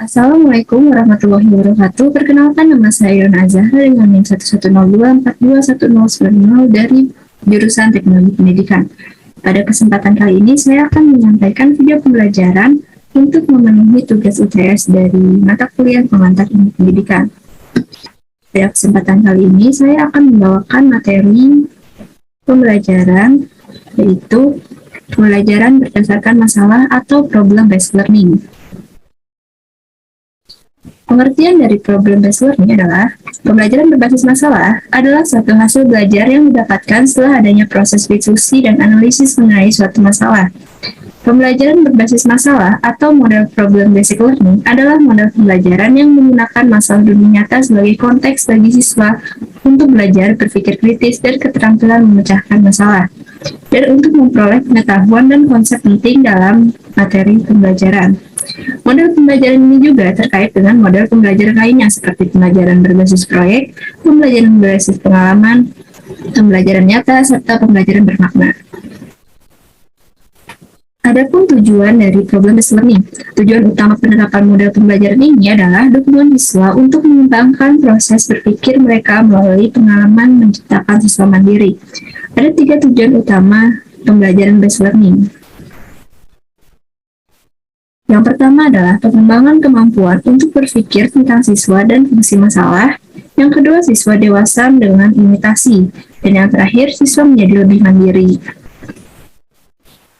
Assalamualaikum warahmatullahi wabarakatuh. Perkenalkan, nama saya Yona Azahra dengan NIM 11024211090 dari jurusan Teknologi Pendidikan. Pada kesempatan kali ini, saya akan menyampaikan video pembelajaran untuk memenuhi tugas UTS dari mata kuliah pengantar ilmu pendidikan. Pada kesempatan kali ini, saya akan membawakan materi pembelajaran, yaitu pembelajaran berdasarkan masalah atau problem-based learning. Pengertian dari problem-based learning adalah pembelajaran berbasis masalah adalah suatu hasil belajar yang didapatkan setelah adanya proses diskusi dan analisis mengenai suatu masalah. Pembelajaran berbasis masalah atau model problem-based learning adalah model pembelajaran yang menggunakan masalah dunia nyata sebagai konteks bagi siswa untuk belajar berpikir kritis dan keterampilan memecahkan masalah, dan untuk memperoleh pengetahuan dan konsep penting dalam materi pembelajaran. Model pembelajaran ini juga terkait dengan model pembelajaran lainnya seperti pembelajaran berbasis proyek, pembelajaran berbasis pengalaman, pembelajaran nyata, serta pembelajaran bermakna. Adapun tujuan dari problem-based learning, tujuan utama penerapan model pembelajaran ini adalah dukungan siswa untuk mengembangkan proses berpikir mereka melalui pengalaman menciptakan siswa mandiri. Ada 3 tujuan utama pembelajaran based learning. Yang pertama adalah pengembangan kemampuan untuk berpikir tentang siswa dan fungsi masalah. Yang kedua, siswa dewasa dengan imitasi. Dan yang terakhir, siswa menjadi lebih mandiri.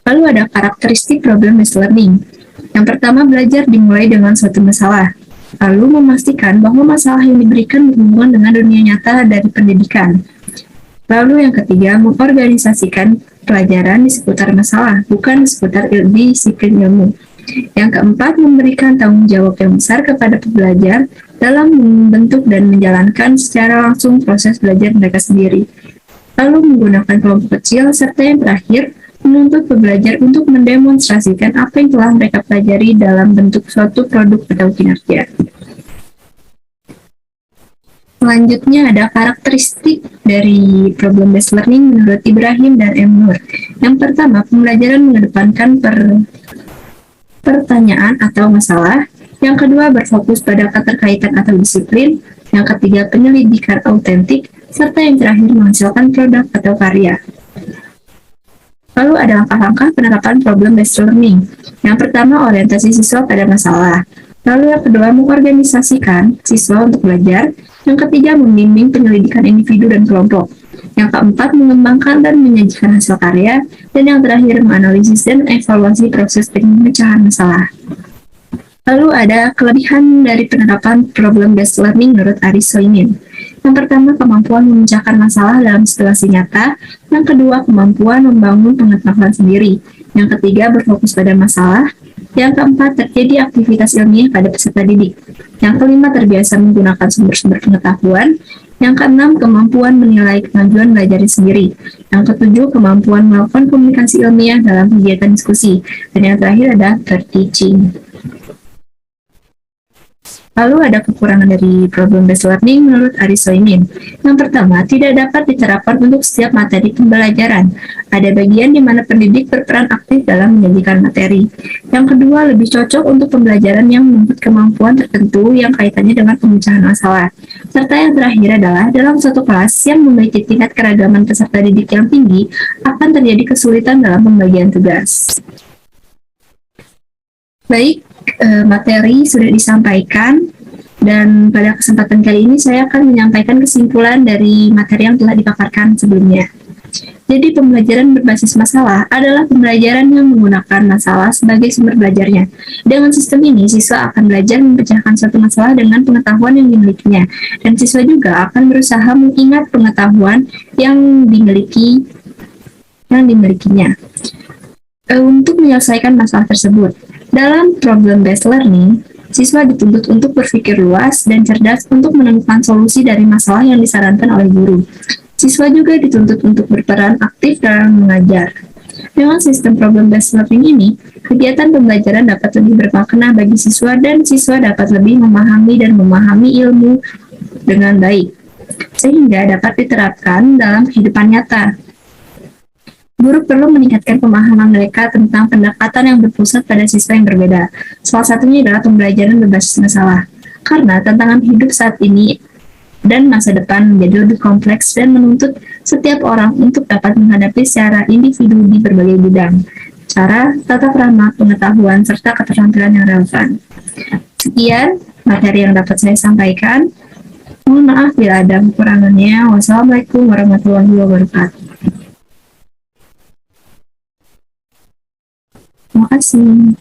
Lalu ada karakteristik problem-based learning. Yang pertama, belajar dimulai dengan suatu masalah. Lalu memastikan bahwa masalah yang diberikan berhubungan dengan dunia nyata dari pendidikan. Lalu yang ketiga, mengorganisasikan pelajaran di seputar masalah, bukan di seputar disiplin ilmu. Yang keempat, memberikan tanggung jawab yang besar kepada pembelajar dalam membentuk dan menjalankan secara langsung proses belajar mereka sendiri. Lalu menggunakan kelompok kecil, serta yang terakhir, menuntut pembelajar untuk mendemonstrasikan apa yang telah mereka pelajari dalam bentuk suatu produk atau kinerja. Selanjutnya ada karakteristik dari problem-based learning menurut Ibrahim dan M. Nur. Yang pertama, pembelajaran mengedepankan pertanyaan atau masalah. Yang kedua, berfokus pada keterkaitan atau disiplin. Yang ketiga, penyelidikan autentik. Serta yang terakhir, menghasilkan produk atau karya. Lalu ada langkah-langkah penerapan problem-based learning. Yang pertama, orientasi siswa pada masalah. Lalu yang kedua, mengorganisasikan siswa untuk belajar. Yang ketiga, membimbing penyelidikan individu dan kelompok. Yang keempat, mengembangkan dan menyajikan hasil karya. Dan yang terakhir, menganalisis dan evaluasi proses pemecahan masalah. Lalu ada kelebihan dari penerapan problem-based learning menurut Aris Soimin. Yang pertama, kemampuan memecahkan masalah dalam situasi nyata. Yang kedua, kemampuan membangun pengetahuan sendiri. Yang ketiga, berfokus pada masalah. Yang keempat, terjadi aktivitas ilmiah pada peserta didik. Yang kelima, terbiasa menggunakan sumber-sumber pengetahuan. Yang keenam, kemampuan menilai kemajuan belajar sendiri. Yang ketujuh, kemampuan melakukan komunikasi ilmiah dalam kegiatan diskusi. Dan yang terakhir ada teaching. Lalu ada kekurangan dari problem-based learning menurut Aris Soimin. Yang pertama, tidak dapat diterapkan untuk setiap materi pembelajaran. Ada bagian di mana pendidik berperan aktif dalam menyajikan materi. Yang kedua, lebih cocok untuk pembelajaran yang menuntut kemampuan tertentu yang kaitannya dengan pemecahan masalah. Serta yang terakhir adalah dalam suatu kelas yang memiliki tingkat keragaman peserta didik yang tinggi, akan terjadi kesulitan dalam pembagian tugas. Baik, materi sudah disampaikan, dan pada kesempatan kali ini saya akan menyampaikan kesimpulan dari materi yang telah dipaparkan sebelumnya. Jadi pembelajaran berbasis masalah adalah pembelajaran yang menggunakan masalah sebagai sumber belajarnya. Dengan sistem ini, siswa akan belajar memecahkan suatu masalah dengan pengetahuan yang dimilikinya, dan siswa juga akan berusaha mengingat pengetahuan yang dimilikinya untuk menyelesaikan masalah tersebut. Dalam problem-based learning, siswa dituntut untuk berpikir luas dan cerdas untuk menemukan solusi dari masalah yang disarankan oleh guru. Siswa juga dituntut untuk berperan aktif dalam mengajar. Dengan sistem problem-based learning ini, kegiatan pembelajaran dapat lebih bermakna bagi siswa dan siswa dapat lebih memahami ilmu dengan baik, sehingga dapat diterapkan dalam kehidupan nyata. Guru perlu meningkatkan pemahaman mereka tentang pendekatan yang berpusat pada siswa yang berbeda. Salah satunya adalah pembelajaran berbasis masalah. Karena tantangan hidup saat ini dan masa depan menjadi lebih kompleks dan menuntut setiap orang untuk dapat menghadapi secara individu di berbagai bidang. Cara, tata krama, pengetahuan, serta keterampilan yang relevan. Sekian materi yang dapat saya sampaikan. Mohon maaf bila ada kekurangannya. Wassalamualaikum warahmatullahi wabarakatuh. Terima kasih.